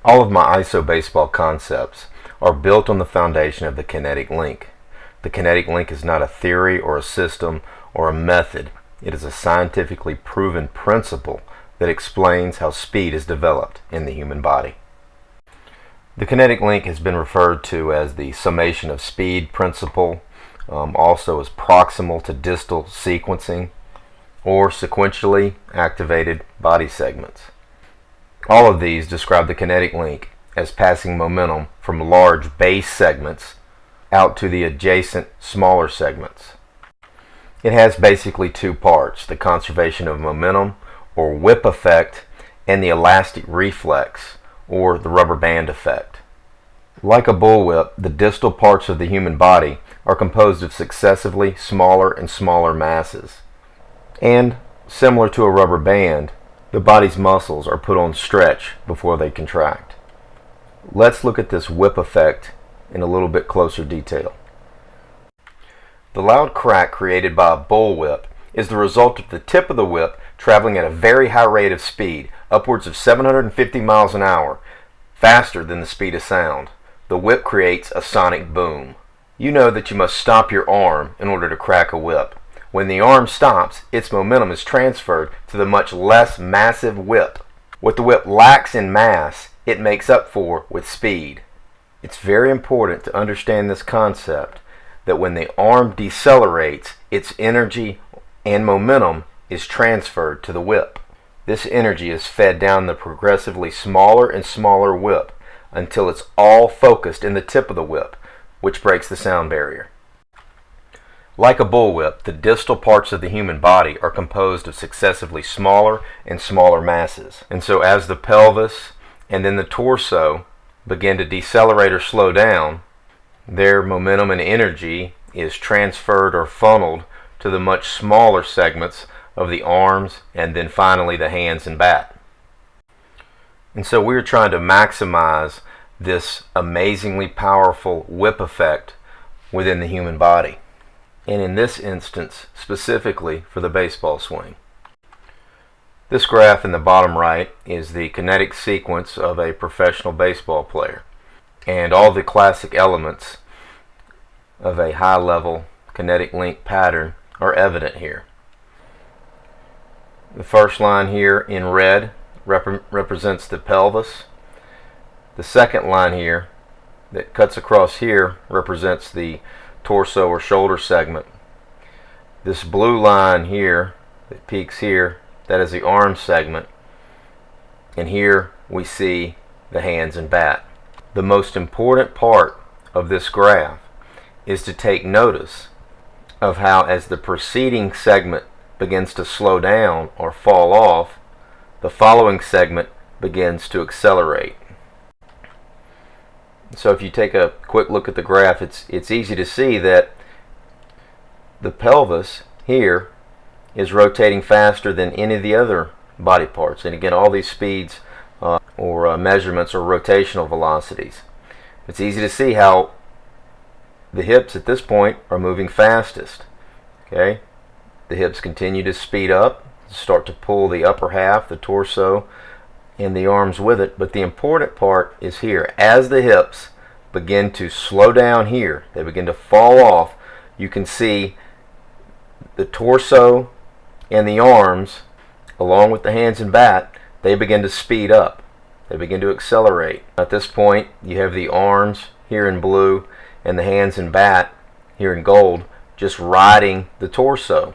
All of my ISO baseball concepts are built on the foundation of the kinetic link. The kinetic link is not a theory or a system or a method. It is a scientifically proven principle that explains how speed is developed in the human body. The kinetic link has been referred to as the summation of speed principle, also as proximal to distal sequencing, or sequentially activated body segments. All of these describe the kinetic link as passing momentum from large base segments out to the adjacent smaller segments. It has basically two parts: the conservation of momentum, or whip effect, and the elastic reflex, or the rubber band effect. Like a bullwhip, the distal parts of the human body are composed of successively smaller and smaller masses. And, similar to a rubber band, the body's muscles are put on stretch before they contract. Let's look at this whip effect in a little bit closer detail. The loud crack created by a bullwhip is the result of the tip of the whip traveling at a very high rate of speed, upwards of 750 miles an hour, faster than the speed of sound. The whip creates a sonic boom. You know that you must stop your arm in order to crack a whip. When the arm stops, its momentum is transferred to the much less massive whip. What the whip lacks in mass, it makes up for with speed. It's very important to understand this concept, that when the arm decelerates, its energy and momentum is transferred to the whip. This energy is fed down the progressively smaller and smaller whip until it's all focused in the tip of the whip, which breaks the sound barrier. Like a bullwhip, the distal parts of the human body are composed of successively smaller and smaller masses. And so as the pelvis and then the torso begin to decelerate or slow down, their momentum and energy is transferred or funneled to the much smaller segments of the arms and then finally the hands and bat. And so we're trying to maximize this amazingly powerful whip effect within the human body, and in this instance specifically for the baseball swing. This graph in the bottom right is the kinetic sequence of a professional baseball player, and all the classic elements of a high-level kinetic link pattern are evident here. The first line here in red represents the pelvis. The second line here that cuts across here represents the torso or shoulder segment. This blue line here that peaks here, that is the arm segment, and here we see the hands and bat. The most important part of this graph is to take notice of how, as the preceding segment begins to slow down or fall off, the following segment begins to accelerate. So if you take a quick look at the graph, it's easy to see that the pelvis here is rotating faster than any of the other body parts. And again, all these speeds or measurements are rotational velocities. It's easy to see how the hips at this point are moving fastest. Okay, the hips continue to speed up, start to pull the upper half, the torso, and the arms with it. But the important part is here. As the hips begin to slow down here, they begin to fall off, you can see the torso and the arms, along with the hands and bat, they begin to speed up. They begin to accelerate. At this point, you have the arms here in blue and the hands and bat here in gold just riding the torso.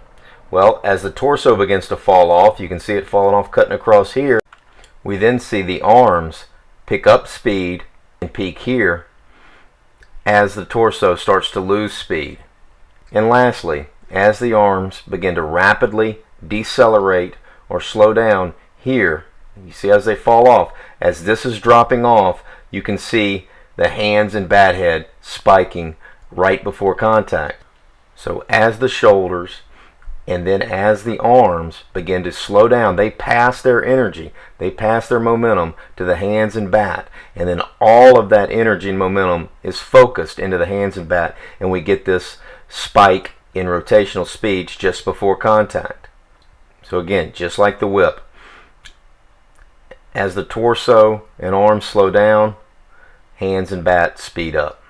Well, as the torso begins to fall off, you can see it falling off, cutting across here. We then see the arms pick up speed and peak here as the torso starts to lose speed. And lastly, as the arms begin to rapidly decelerate or slow down here, you see as they fall off, as this is dropping off, you can see the hands and bat head spiking right before contact. So as the shoulders and then as the arms begin to slow down, they pass their energy, they pass their momentum to the hands and bat, and then all of that energy and momentum is focused into the hands and bat, and we get this spike in rotational speeds just before contact. So again, just like the whip, As the torso and arms slow down, hands and bat speed up.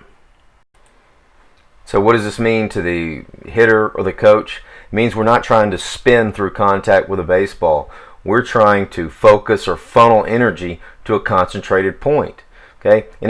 So what does this mean to the hitter or the coach? It means we're not trying to spin through contact with a baseball. We're trying to focus or funnel energy to a concentrated point. Okay? And